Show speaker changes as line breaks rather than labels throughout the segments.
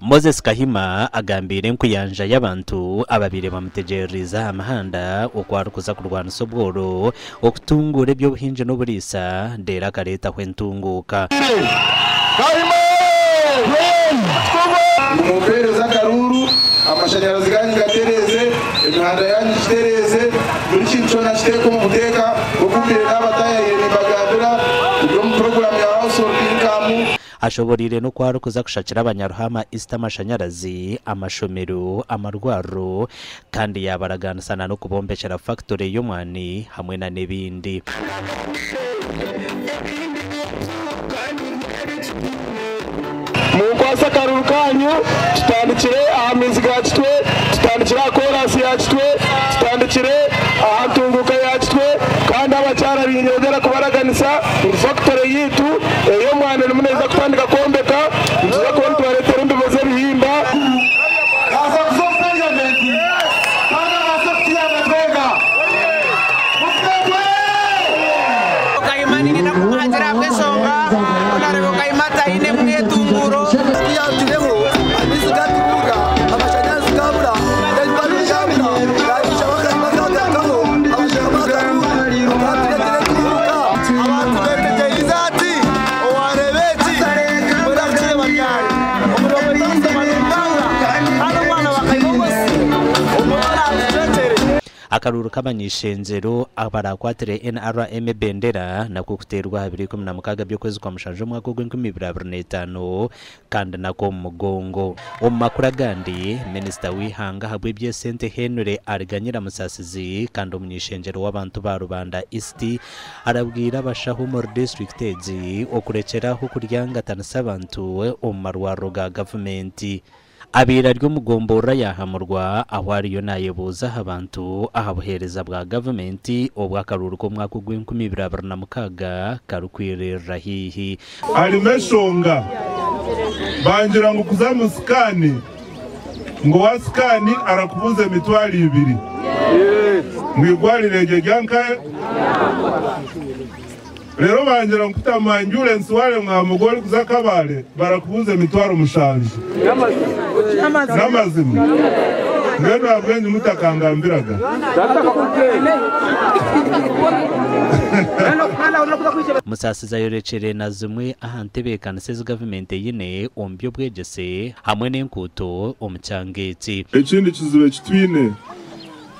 Moses Kahima agambire nkuyanja y'abantu ababire bamutegereza amahanda okwarukuza kurwana sobworo okutungura ebyo buhinje n'oburisa ndera kareta kwentunguka
Kahima umupereza karuru amashanyarazi ganyi gatereze imihanda yanyu kitereze buri kintu na kiteko mu buteka okumbire n'abataye bagambira ubwo mu program ya household income
ashoborire no kwarukuza kushakira abanyaruhama East amashanyarazi amashomero amarwaro kandi yabaragansana no kubombekera factory y'umwani hamwe na nebindi
Mukwasa karuru kanyu tutandikire ahamizi gacitwe tutandikira chorus yacitwe tutandikire ahantunguka yacitwe kandi abacyara binyogera kubaraganisa factory yitu eyo mwana numuneza kutandika kombeka ntuza ko ntwaretera imbiboze bihimba kaza kuzofanya menti kana basofia batwega
Kaimani ngina kumajira kwesonga onarebo kaimata ine mnetunguro
akaruru kabanyishenzero abarakwatire NRM bendera nako kuterwa 2016 byo kwezi kwa mushanje mwaka w'2025 kandi nako mugongo omakura gandi minister wihanga habwe bye Sente Henry ariganyira musasizi kandi umunyishenzero w'abantu ba Rubanda East arabwira bashaho mu district ezi okurekeraho kuryangatana abantu omarwaro ga government abira ryo mugombora yahamurwa aho ariyo nayebuza abantu ahabuhereza bwa government obwakaruru ko mwaka w'2026 karukwirira hihi
alimeshonga bangira ngo kuzamusikani ngo wasikani arakubuze mitwali 2 mwigwalire ryanka rero bangira nkutama ambulance wale mwamugore kuzakabale barakubuze mitwaro mushanje namazima ngendo abwenye mutakangambiraga
musasiza yorecere na zimwe ahantebekana seze government yine ombyo bwegese hamwe n'enkuto omucyangeti
ekindi kizibe kitwine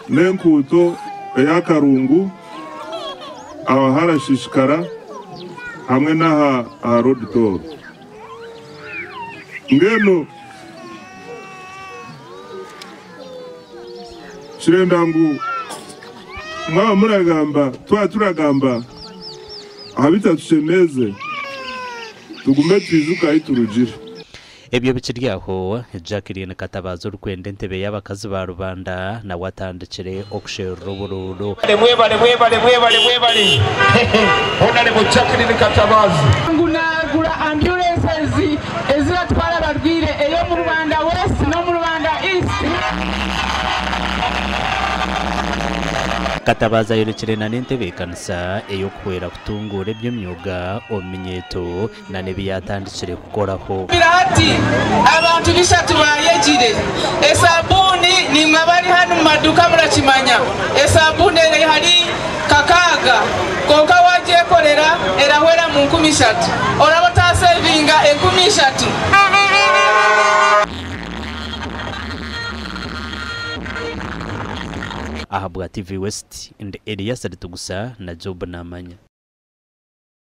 n'enkuto eyakarungu aho harashishikara hamwe n'aha road toll ngeno shirendangu mwaba muragamba turagamba ahabita tushemeze tugume twizuka iturujira
ebyo bikiryaho Jacqueline Katabazo rukwende ntebe y'abakazi ba Rubanda na watandikire okushera ubururu
mwebale onale mu Jacqueline Katabazo
ngunagura ambulances eziratwara barwire eyo mu Rwanda West no mu Rwanda East
Katabaza yorekere na n'entebe kanisa eyo kwera kutungura by'imyuga ominyeto na nebiyatandikire gukoraho
birati abantu bishatu bayegire esabuni ni mwabari hano mu maduka murakimanya esabuni eri hari kakaga konka wagiye korera erahwera mu 13 orabota savinga 13
ahabwa TV West and Elias Tugusa na Job Namanya.